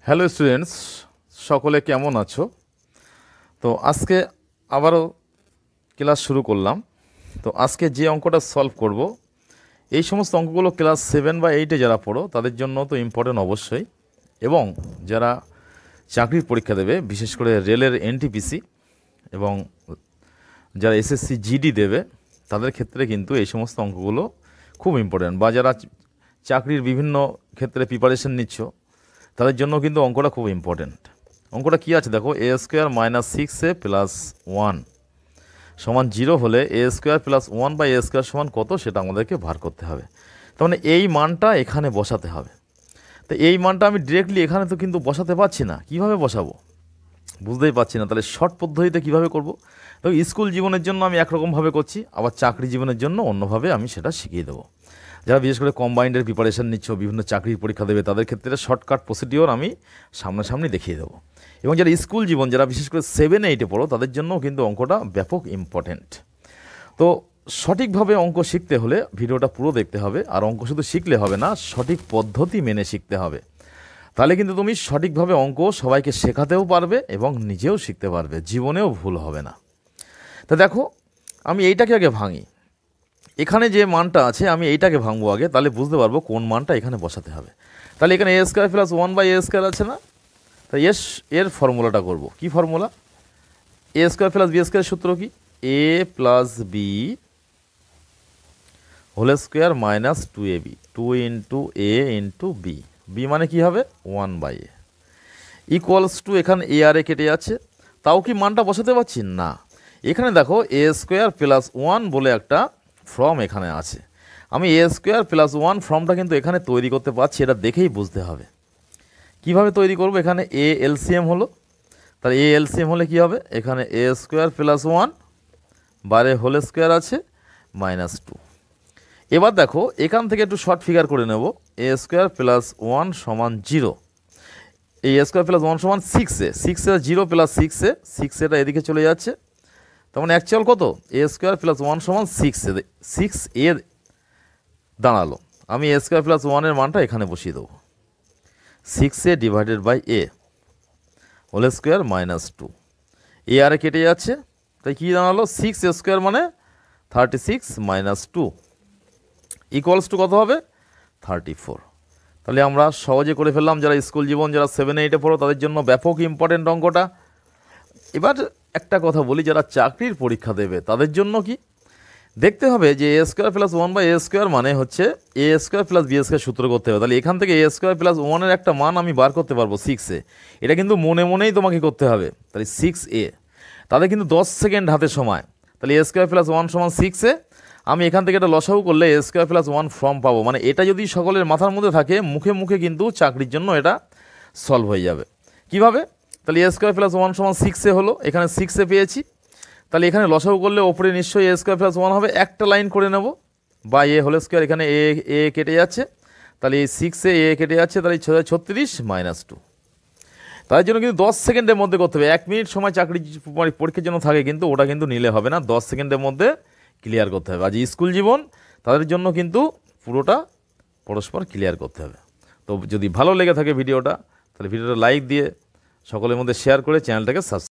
Hello students, সকলে কেমন আছো? তো আজকে আবারও ক্লাস শুরু করলাম। তো আজকে যে অঙ্কটা সলভ করব, এই সমস্ত অঙ্কগুলো ক্লাস 7 বা 8-এ যারা পড়ো তাদের জন্য তো ইম্পর্টেন্ট অবশ্যই, এবং যারা চাকরির পরীক্ষা দেবে, বিশেষ করে রেলের এনটিপিসি এবং যারা এসএসসি জিডি দেবে তাদের ক্ষেত্রে কিন্তু এই সমস্ত অঙ্কগুলো খুব ইম্পর্টেন্ট, বা যারা চাকরির বিভিন্ন ক্ষেত্রে প্রিপারেশন নিচ্ছ তাদের জন্য কিন্তু অঙ্কটা খুব ইম্পর্টেন্ট। অঙ্কটা কী আছে দেখো, এ স্কোয়ার মাইনাস 6a প্লাস 1 সমান 0 হলে a square plus 1 by a square সমান কত সেটা আমাদেরকে বার করতে হবে। তার মানে এই মানটা এখানে বসাতে হবে। তো এই মানটা আমি ডিরেক্টলি এখানে তো কিন্তু বসাতে পারছি না, কিভাবে বসাবো বুঝতেই পারছি না। তাহলে শর্ট পদ্ধতিতে কীভাবে করব? তো স্কুল জীবনের জন্য আমি একরকমভাবে করছি, আবার চাকরি জীবনের জন্য অন্যভাবে আমি সেটা শিখিয়ে দেবো। যারা বিশেষ করে কম্বাইন্ডের প্রিপারেশন নিচ্ছ, বিভিন্ন চাকরির পরীক্ষা দেবে, তাদের ক্ষেত্রে শর্টকাট প্রসিডিওর আমি সামনাসামনি দেখিয়ে দেবো। এবং যারা স্কুল জীবন, যারা বিশেষ করে 7-8-এ পড়ো, তাদের জন্যও কিন্তু অঙ্কটা ব্যাপক ইম্পর্টেন্ট। তো সঠিকভাবে অঙ্ক শিখতে হলে ভিডিওটা পুরো দেখতে হবে, আর অঙ্ক শুধু শিখলে হবে না, সঠিক পদ্ধতি মেনে শিখতে হবে। তাহলে কিন্তু তুমি সঠিকভাবে অঙ্ক সবাইকে শেখাতেও পারবে এবং নিজেও শিখতে পারবে, জীবনেও ভুল হবে না। তা দেখো, আমি এইটাকে আগে ভাঙি। এখানে যে মানটা আছে আমি এইটাকে ভাঙবো আগে, তাহলে বুঝতে পারবো কোন মানটা এখানে বসাতে হবে। তাহলে এখানে a square plus 1 by a square আছে না? তাই এর ফর্মুলাটা করব। কি formula? A square plus b square সূত্র কি? A plus b whole square minus 2ab, 2 into a into b. B মানে কি হবে? 1 বাই এ ইকুয়ালস টু, এখানে এ আর এ কেটে যাচ্ছে, তাও কি মানটা বসাতে পারছি না? এখানে দেখো এ স্কোয়ার প্লাস 1 বলে একটা ফর্ম এখানে আছে। আমি এ স্কোয়ার প্লাস 1 ফর্মটা কিন্তু এখানে তৈরি করতে পারছি, এটা দেখেই বুঝতে হবে। কিভাবে তৈরি করব? এখানে এ এলসিএম হলো, তাহলে এ এলসিএম হলে কি হবে? এখানে এ স্কোয়ার প্লাস 1 বারে হোল স্কোয়ার আছে মাইনাস 2। এবার দেখো এখান থেকে একটু শর্ট ফিগার করে নেব। এ স্কোয়ার প্লাস 1 সমান 0, এই এ স্কোয়ার প্লাস 1 সমান 6a, 6a 0 plus 6a, 6a এদিকে চলে যাচ্ছে। তার মানে অ্যাকচুয়াল কত? এ স্কোয়ার প্লাস 1 সমান 6a দাঁড়ালো। আমি এ স্কোয়ার প্লাস 1-এর মানটা এখানে বসিয়ে দেবো। 6a divided by a whole square minus 2, এ আরে কেটে যাচ্ছে, তাই কী দাঁড়ালো? 6 স্কোয়ার মানে 36 মাইনাস 2 ইকুয়ালস টু কত হবে? 34। তাহলে আমরা সহজে করে ফেললাম। যারা স্কুল জীবন, যারা 7-8-এ পড়ো তাদের জন্য ব্যাপক ইম্পর্টেন্ট অঙ্কটা। এবার একটা কথা বলি, যারা চাকরির পরীক্ষা দেবে তাদের জন্য কি দেখতে হবে, যে a square plus 1 by a square মানে হচ্ছে a square plus b square সূত্র করতে হবে। তাহলে এখান থেকে এ স্কোয়ার প্লাস 1-এর একটা মান আমি বার করতে পারবো 6a, এটা কিন্তু মনে মনেই তোমাকে করতে হবে। তাহলে 6a, তাদের কিন্তু 10 সেকেন্ড হাতে সময়। তাহলে এ স্কোয়ার প্লাস 1 সমান 6a, আমি এখান থেকে এটা লসাগু করলে এ স্কোয়ার প্লাস 1 ফর্ম পাবো। মানে এটা যদি সকলের মাথার মধ্যে থাকে, মুখে মুখে কিন্তু চাকরির জন্য এটা সলভ হয়ে যাবে। কিভাবে? তাহলে এ স্কোয়ার প্লাস 1 সমান 6a হলো, এখানে 6a পেয়েছি, তাহলে এখানে লসাগু করলে ওপরে নিশ্চয়ই এ স্কোয়ার প্লাস 1 হবে। একটা লাইন করে নেব, বা এ হোল স্কোয়ার, এখানে এ কেটে যাচ্ছে, তাহলে এই 6a এ কেটে যাচ্ছে, তাহলে 36 মাইনাস 2। তার জন্য কিন্তু 10 সেকেন্ডের মধ্যে করতে হবে। 1 মিনিট সময় চাকরি পরীক্ষার জন্য থাকে, কিন্তু ওটা কিন্তু নিলে হবে না, 10 সেকেন্ডের মধ্যে ক্লিয়ার করতে হবে। আজ স্কুল জীবন, তাদের জন্য কিন্তু পুরোটা পরস্পর ক্লিয়ার করতে হবে। তো যদি ভালো লেগে থাকে ভিডিওটা, তাহলে ভিডিওটা লাইক দিয়ে সকলের মধ্যে শেয়ার করে চ্যানেলটাকে সাবস্ক্রাইব